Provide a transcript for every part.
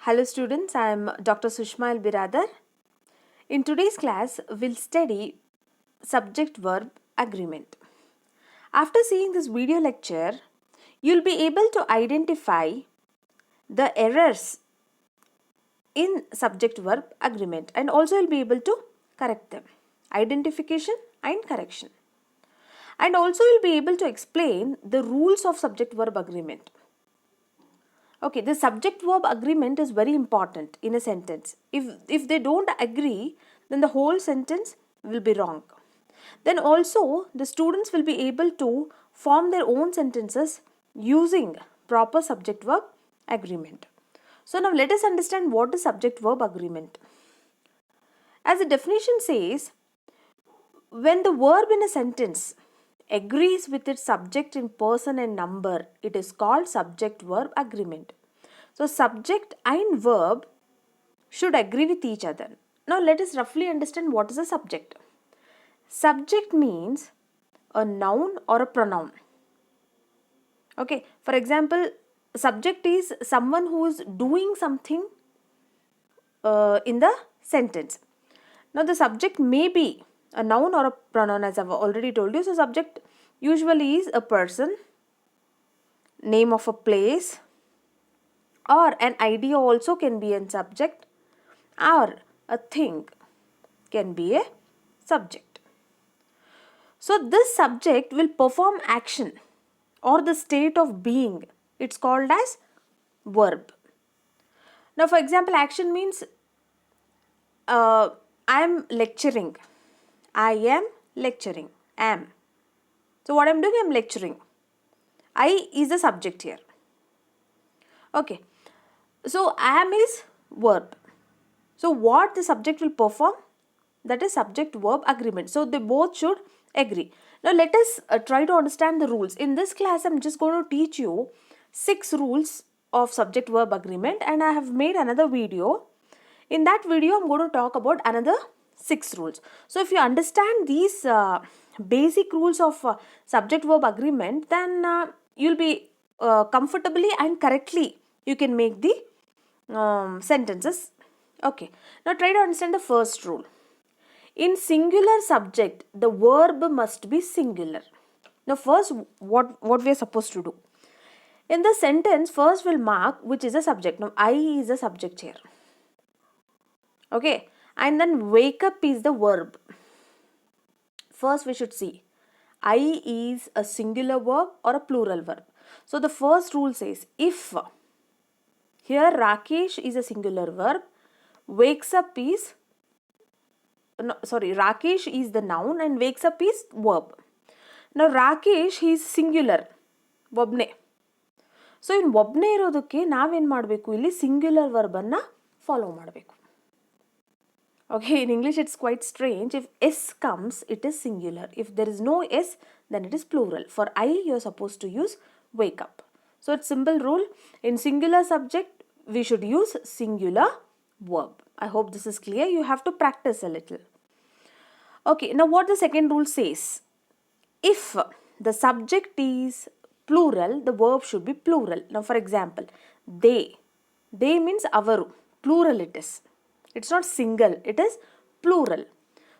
Hello students, I am Dr. Sushma Biradar. In today's class, we'll study Subject-Verb Agreement. After seeing this video lecture, you'll be able to identify the errors in Subject-Verb Agreement and also you'll be able to correct them. Identification and correction. And also you'll be able to explain the rules of Subject-Verb Agreement. Okay, the subject-verb agreement is very important in a sentence. If they don't agree, then the whole sentence will be wrong. Then also, the students will be able to form their own sentences using proper subject-verb agreement. So now let us understand what is subject-verb agreement. As the definition says, when the verb in a sentence agrees with its subject in person and number, it is called subject-verb agreement. So subject and verb should agree with each other. Now let us roughly understand what is a subject. Subject means a noun or a pronoun. Okay, for example, subject is someone who is doing something in the sentence. Now the subject may be a noun or a pronoun, as I've already told you. So subject usually is a person, name of a place, or an idea also can be a subject, or a thing can be a subject. So this subject will perform action or the state of being. It's called as verb. Now for example, action means I am lecturing. I am lecturing. Am. So what I'm doing, I'm lecturing. I is the subject here. Okay. So am is verb. So what the subject will perform? That is subject-verb agreement. So they both should agree. Now let us try to understand the rules. In this class, I'm just going to teach you 6 rules of subject-verb agreement, and I have made another video. In that video, I'm going to talk about another 6 rules. So if you understand these basic rules of subject-verb agreement, then you'll be comfortably and correctly you can make the sentences. Okay. Now try to understand the first rule. In singular subject, the verb must be singular. Now first, what we are supposed to do? In the sentence, first we'll mark which is a subject. Now I is a subject here. Okay. And then wake up is the verb. First we should see I is a singular verb or a plural verb. So the first rule says if here Rakesh is a singular verb, wakes up is Rakesh is the noun and wakes up is verb. Now Rakesh he is singular ಒಬ್ಬನೇ. So ಇನ್ನು ಒಬ್ಬನೇ ಇರೋದಕ್ಕೆ ನಾವೇನು ಮಾಡಬೇಕು, ಇಲ್ಲಿ singular ವರ್ಬನ್ನು follow ಮಾಡಬೇಕು. Okay, in English it's quite strange. If S comes, it is singular. If there is no S, then it is plural. For I, you're supposed to use wake up. So it's simple rule. In singular subject, we should use singular verb. I hope this is clear. You have to practice a little. Okay, now what the second rule says. If the subject is plural, the verb should be plural. Now for example, they. They means avaru. Plural it is. It's not single, it is plural.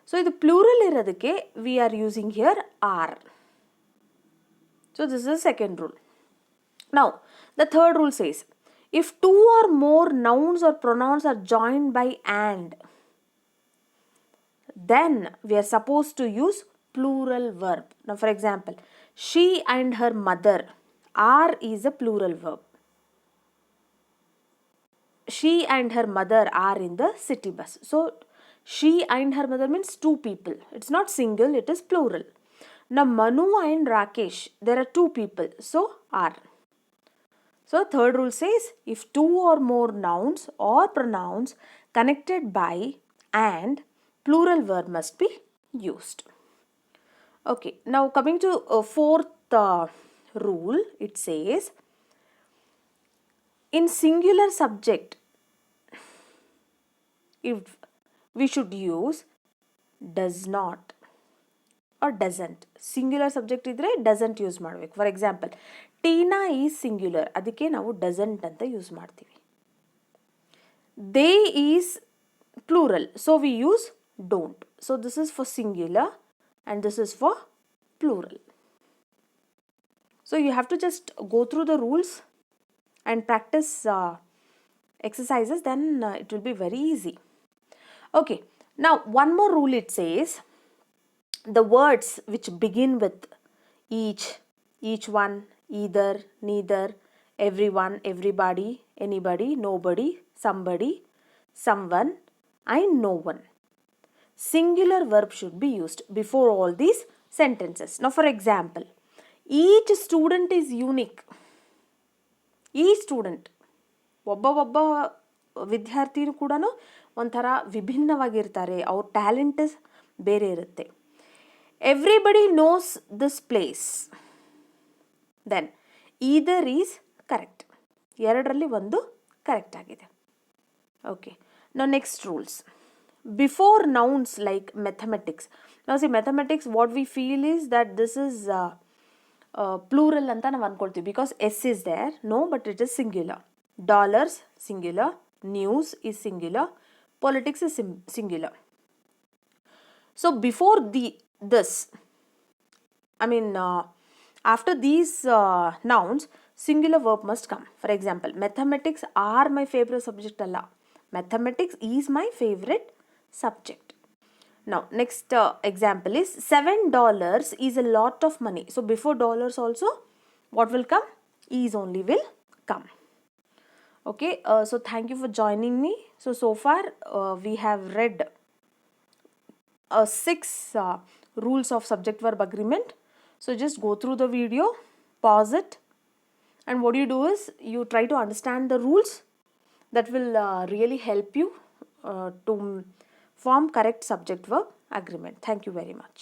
So the plural iradike we are using here are. So this is the second rule. Now the third rule says if two or more nouns or pronouns are joined by and, then we are supposed to use plural verb. Now for example, she and her mother. Are is a plural verb. She and her mother are in the city bus. So she and her mother means two people. It's not single, it is plural. Now Manu and Rakesh, there are two people. So are. So third rule says if two or more nouns or pronouns connected by and, plural verb must be used. Okay, now coming to fourth rule, it says in singular subject, if we should use does not or doesn't. Singular subject idre doesn't use ಮಾಡಬೇಕು. For example, Tina is singular, ಅದಕ್ಕೆ ನಾವು doesn't ಅಂತ use ಮಾಡ್ತೀವಿ. They is plural, so we use don't. So this is for singular and this is for plural. So you have to just go through the rules and practice exercises, then it will be very easy. Okay, now one more rule. It says the words which begin with each one, either, neither, everyone, everybody, anybody, nobody, somebody, someone, and no one. Singular verb should be used before all these sentences. Now, for example, each student is unique. Each student, ಒಬ್ಬ ವಿದ್ಯಾರ್ಥಿನೂ ಕೂಡ ಒಂಥರ ವಿಭಿನ್ನವಾಗಿರ್ತಾರೆ. ಅವ್ರ talent ಬೇರೆ ಇರುತ್ತೆ. Everybody knows this place. Then either is correct. ಎರಡರಲ್ಲಿ ಒಂದು correct ಆಗಿದೆ. Okay, now next rules. Before nouns like mathematics. Now see, mathematics, what we feel is that this is plural anta ನಾವು ಅನ್ಕೊಳ್ತೀವಿ because S is there. No, but it is singular. Dollars, singular. News is singular. Politics is singular. So before this, I mean after these nouns, singular verb must come. For example, mathematics are my favorite subject alla. Mathematics is my favorite subject. Now next example is $7 is a lot of money. So before dollars also, what will come? Is only will come. Okay, so thank you for joining me. So far we have read 6 rules of subject verb agreement. So just go through the video, pause it, and what you do is you try to understand the rules. That will really help you to form correct subject verb agreement. Thank you very much.